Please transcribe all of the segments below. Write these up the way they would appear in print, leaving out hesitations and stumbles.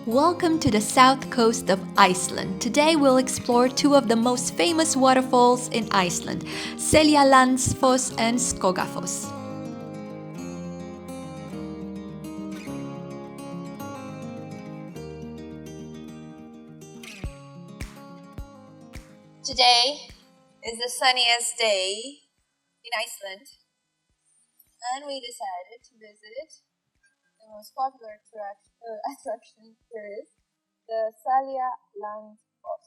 Welcome to the south coast of Iceland. Today we'll explore two of the most famous waterfalls in Iceland, Seljalandsfoss and Skógafoss. Today is the sunniest day in Iceland, and we decided to visit the most popular attraction here is the Seljalandsfoss.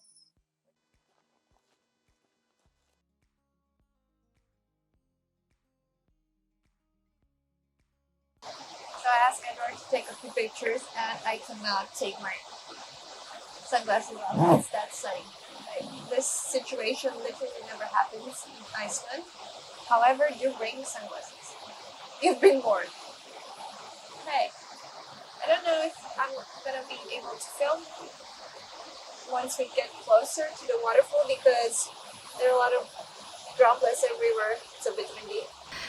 So I asked Edward to take a few pictures, and I cannot take my sunglasses off. It's that sunny. This situation literally never happens in Iceland. However, you bring sunglasses. You've been warned. Hey, I don't know if I'm gonna be able to film once we get closer to the waterfall because there are a lot of droplets everywhere. It's a bit windy.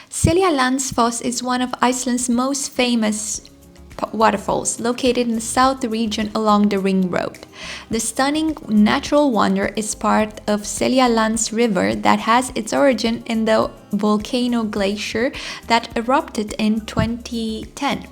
Seljalandsfoss is one of Iceland's most famous waterfalls, located in the south region along the Ring Road. The stunning natural wonder is part of Seljalands River that has its origin in the volcano glacier that erupted in 2010.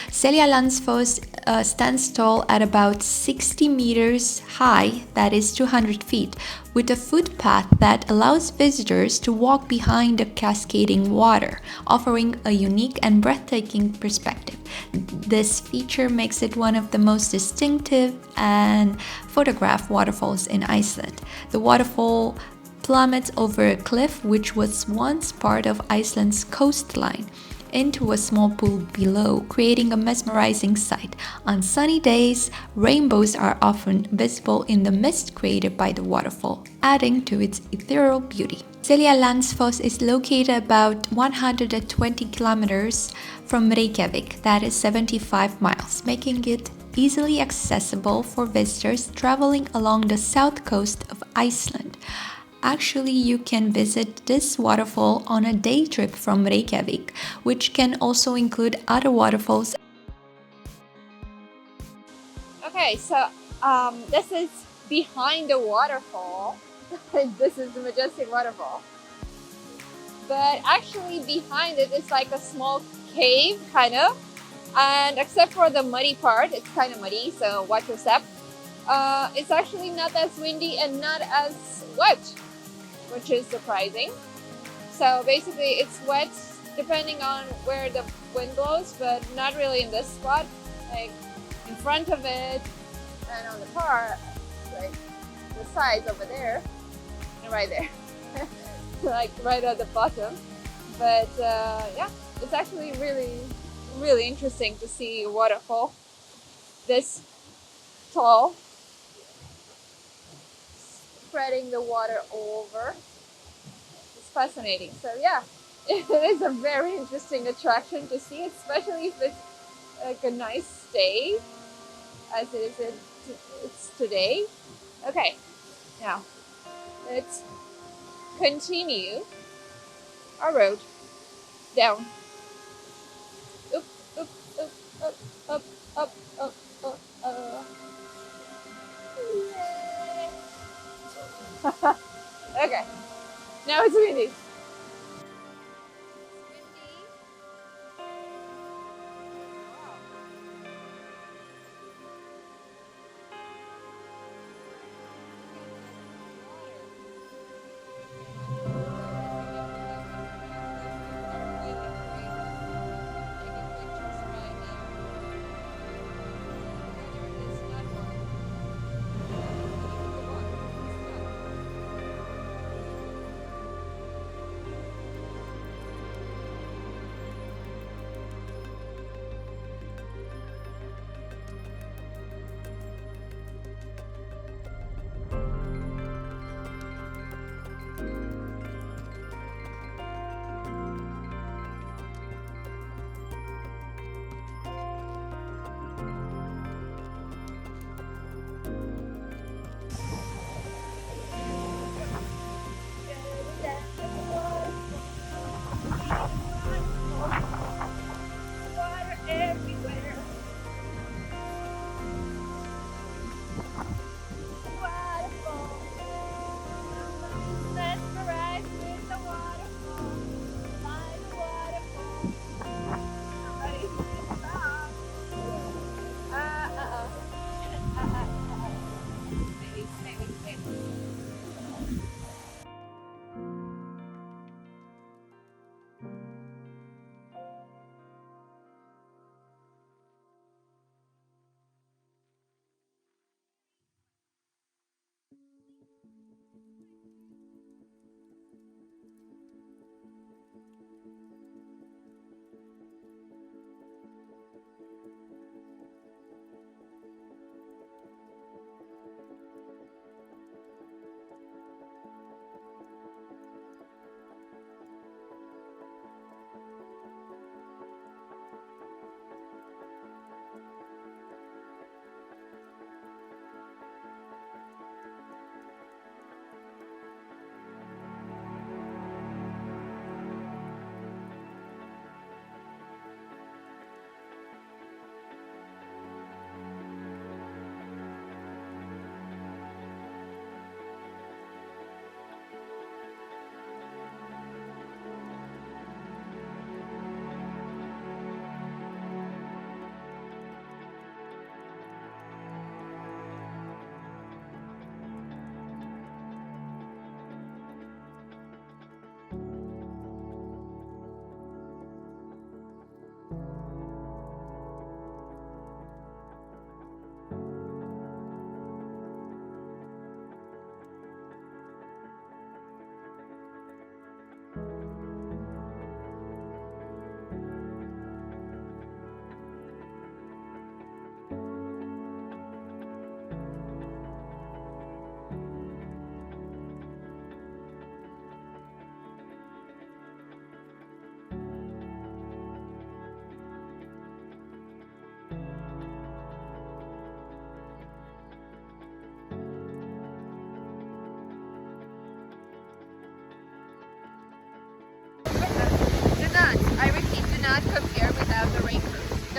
Seljalandsfoss stands tall at about 60 meters high, that is 200 feet, with a footpath that allows visitors to walk behind the cascading water, offering a unique and breathtaking perspective. This feature makes it one of the most distinctive and photographed waterfalls in Iceland. The waterfall plummets over a cliff which was once part of Iceland's coastline into a small pool below, creating a mesmerizing sight. On sunny days, rainbows are often visible in the mist created by the waterfall, adding to its ethereal beauty. Seljalandsfoss is located about 120 kilometers from Reykjavik, that is 75 miles, making it easily accessible for visitors traveling along the south coast of Iceland. Actually, you can visit this waterfall on a day trip from Reykjavik, which can also include other waterfalls. Okay, so this is behind the waterfall. This is the majestic waterfall. But actually behind it is like a small cave, kind of. And except for the muddy part, it's kind of muddy, so watch your step. It's actually not as windy and not as wet, which is surprising. So basically it's wet depending on where the wind blows, but not really in this spot. Like in front of it and on the part, like the sides over there and right there. Like right at the bottom. But yeah, it's actually really interesting to see a waterfall this tall, spreading the water over. It's fascinating. So yeah, it is a very interesting attraction to see, especially if it's like a nice day as it is it's today. Okay, now let's continue our road down. Up, up, up, up, up, up, up, up, up. Okay, now it's windy.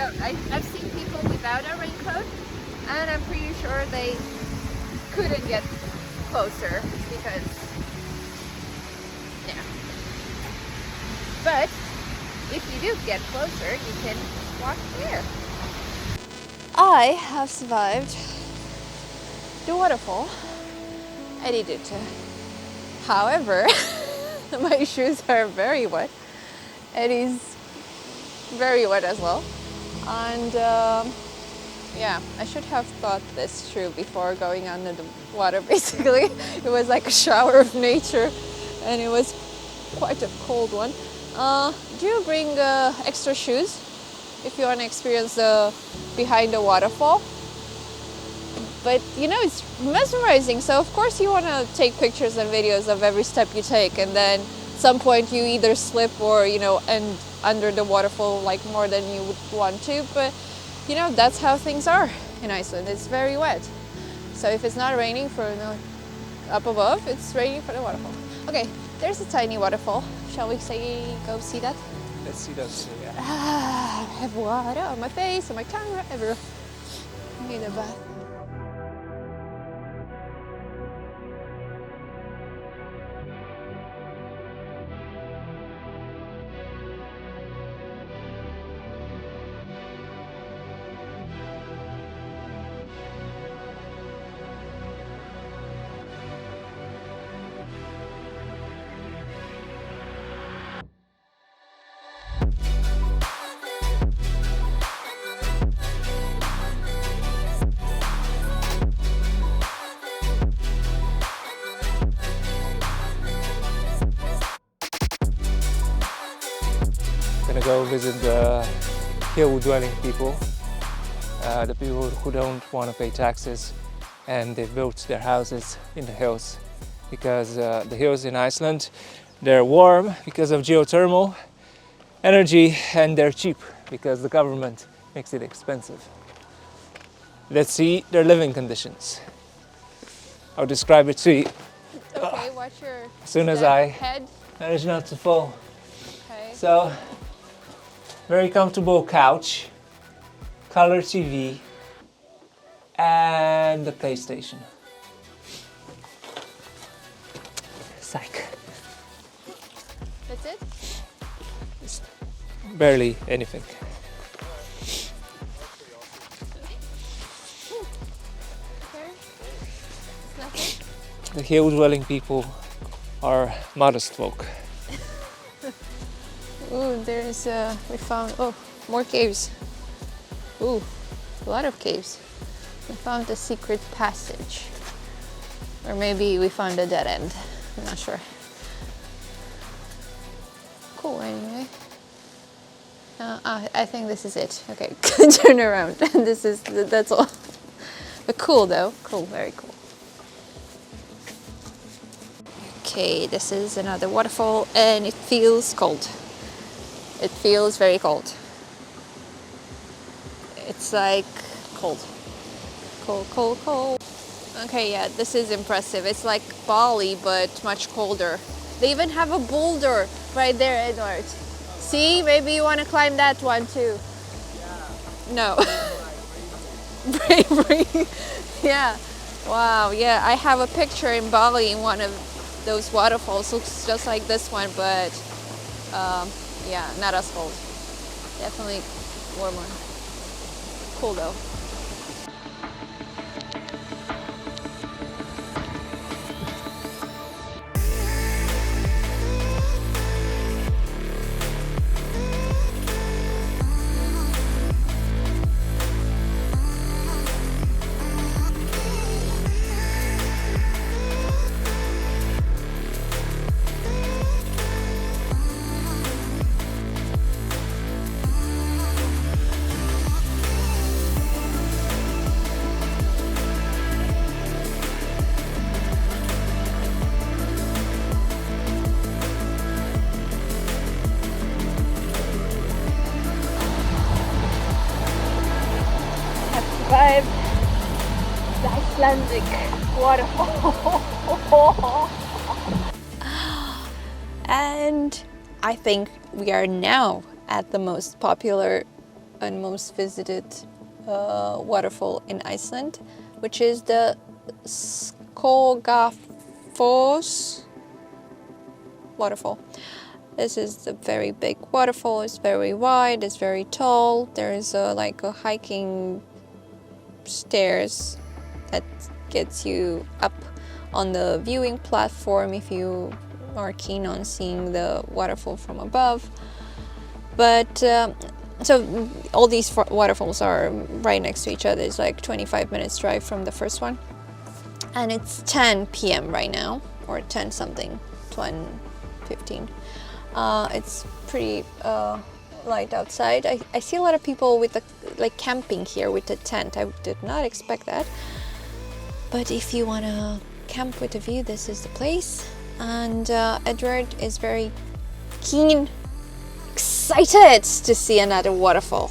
No, I've seen people without a raincoat, and I'm pretty sure they couldn't get closer because, yeah. But if you do get closer, you can walk here. I have survived the waterfall. I did it. However, my shoes are very wet. It is very wet as well. And yeah, I should have thought this through before going under the water, basically. It was like a shower of nature, and it was quite a cold one. Do bring extra shoes if you want to experience the behind the waterfall. But you know, it's mesmerizing, so of course you want to take pictures and videos of every step you take, and then at some point you either slip or, you know, end under the waterfall like more than you would want to. But you know, that's how things are in Iceland. It's very wet. So if it's not raining for up above, it's raining for the waterfall. Okay, there's a tiny waterfall. Shall we go see that? Let's see that. Yeah. I have water on my face, on my camera, everywhere. I need a bath. Gonna go visit the hill dwelling people, the people who don't want to pay taxes, and they built their houses in the hills because the hills in Iceland, they're warm because of geothermal energy, and they're cheap because the government makes it expensive. Let's see their living conditions. I'll describe it to you. Okay, watch your As soon as I head. manage not to fall. Okay. So, very comfortable couch, color TV, and the PlayStation. Psych. That's it? It's barely anything. Okay. It's nothing. The hill dwelling people are modest folk. Ooh, there's we found more caves. Ooh, a lot of caves. We found a secret passage, or maybe we found a dead end. I'm not sure. Cool. Anyway, I think this is it. Okay, turn around. That's all. But cool though. Cool, very cool. Okay, this is another waterfall, and it feels cold. It feels very cold. It's like cold. Cold, cold, cold. Okay, yeah, this is impressive. It's like Bali, but much colder. They even have a boulder right there, Edward. See, maybe you want to climb that one too. Yeah. No. Bravery. Yeah. Wow, yeah, I have a picture in Bali in one of those waterfalls. Looks just like this one, but yeah, not as cold. Definitely warmer. Cool though. Survived the Icelandic waterfall. And I think we are now at the most popular and most visited waterfall in Iceland, which is the Skógafoss waterfall. This is a very big waterfall. It's very wide, it's very tall. There's like a hiking stairs that gets you up on the viewing platform if you are keen on seeing the waterfall from above. But so all these waterfalls are right next to each other. It's like 25 minutes drive from the first one. And it's 10 p.m. right now, or 10 something, 15. It's pretty light outside. I see a lot of people with like camping here with a tent. I did not expect that. But if you want to camp with a view, this is the place. And Edward is very keen, excited to see another waterfall.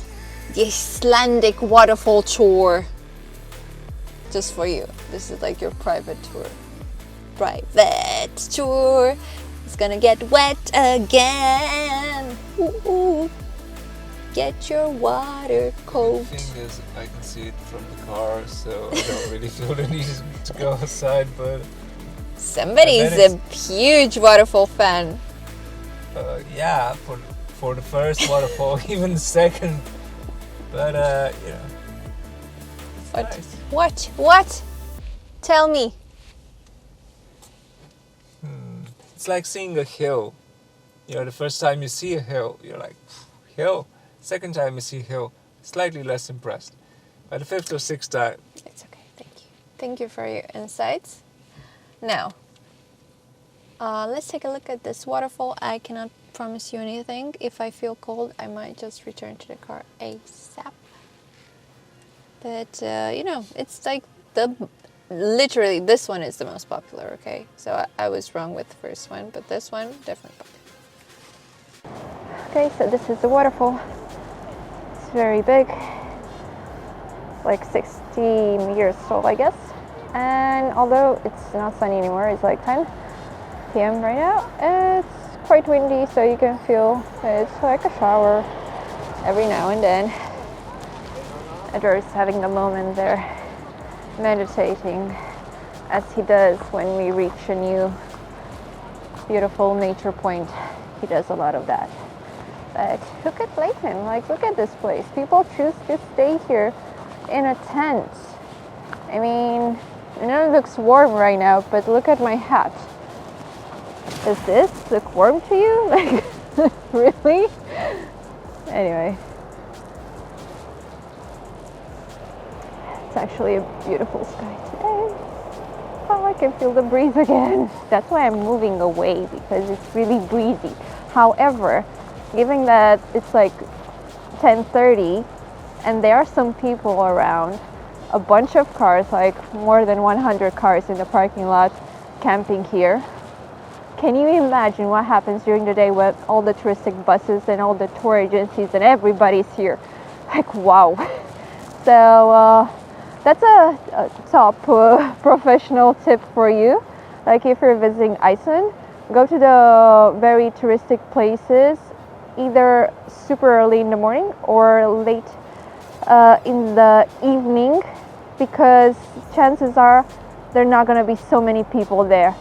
The Icelandic waterfall tour. Just for you. This is like your private tour. Private tour. It's gonna get wet again. Ooh, ooh. Get your water coat. The thing is, I can see it from the car, so I don't really feel the need to go outside, but... Somebody's a huge waterfall fan. Yeah, for the first waterfall, even the second. But, you know. What? Nice. What? Tell me. It's like seeing a hill. You know, the first time you see a hill, you're like, hill. Second time you see a hill, slightly less impressed. By the fifth or sixth time. It's okay, thank you. Thank you for your insights. Now, let's take a look at this waterfall. I cannot promise you anything. If I feel cold, I might just return to the car ASAP. But, you know, it's like literally this one is the most popular, okay? So I was wrong with the first one, but this one, definitely popular. Okay, so this is the waterfall. It's very big, like 60 meters tall, I guess. And although it's not sunny anymore, it's like 10 p.m. right now, it's quite windy, so you can feel it's like a shower every now and then. Edward's having the moment there, meditating, as he does when we reach a new beautiful nature point. He does a lot of that. But look at Leighton, like look at this place. People choose to stay here in a tent. I mean, I know it looks warm right now, but look at my hat. Does this look warm to you? Like, really? Anyway. It's actually a beautiful sky today. Oh, I can feel the breeze again. That's why I'm moving away, because it's really breezy. However, given that it's like 10:30 and there are some people around, a bunch of cars, like more than 100 cars in the parking lot camping here. Can you imagine what happens during the day when all the touristic buses and all the tour agencies and everybody's here? Like, wow. So that's a top professional tip for you. Like if you're visiting Iceland, go to the very touristic places either super early in the morning or late in the evening, because chances are there are not going to be so many people there.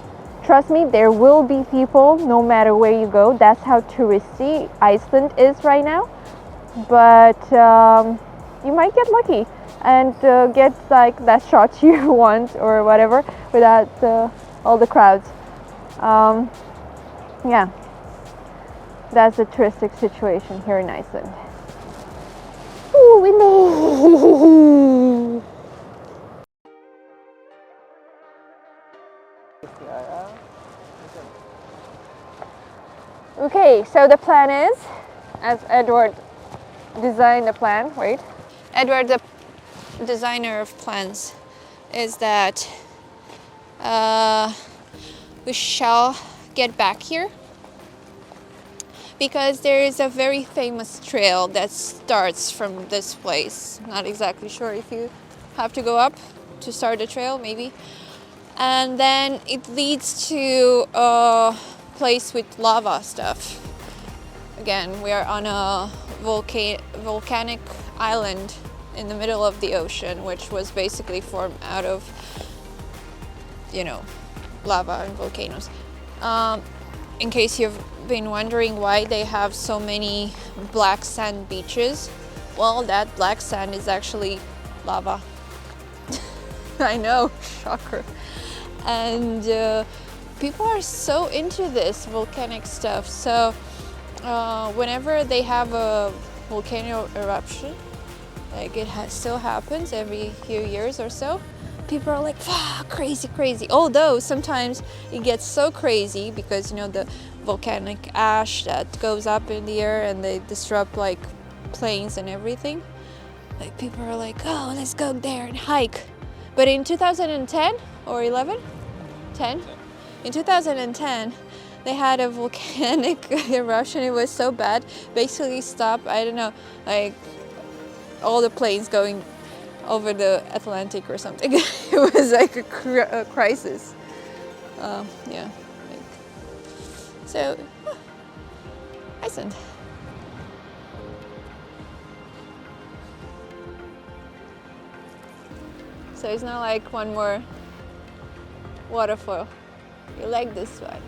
Trust me, there will be people no matter where you go. That's how touristy Iceland is right now. But you might get lucky and get like that shot you want or whatever without all the crowds. Yeah, that's the touristic situation here in Iceland. Ooh, windy! Okay, so the plan is, as Edward designed the plan, Edward, the designer of plans, is that we shall get back here because there is a very famous trail that starts from this place. Not exactly sure if you have to go up to start the trail, maybe. And then it leads to a place with lava stuff. Again, we are on a volcanic island in the middle of the ocean, which was basically formed out of, lava and volcanoes. In case you've been wondering why they have so many black sand beaches, well, that black sand is actually lava. I know, shocker. And people are so into this volcanic stuff. So whenever they have a volcano eruption, like it still happens every few years or so, people are like, ah, crazy. Although sometimes it gets so crazy because, the volcanic ash that goes up in the air and they disrupt like planes and everything. Like people are like, oh, let's go there and hike. But in 2010 or 11? 10? In 2010, they had a volcanic eruption. It was so bad. Basically stopped, I don't know, like all the planes going over the Atlantic or something. It was like a crisis. Yeah. So, Iceland. So it's not like one more waterfall. You like this one?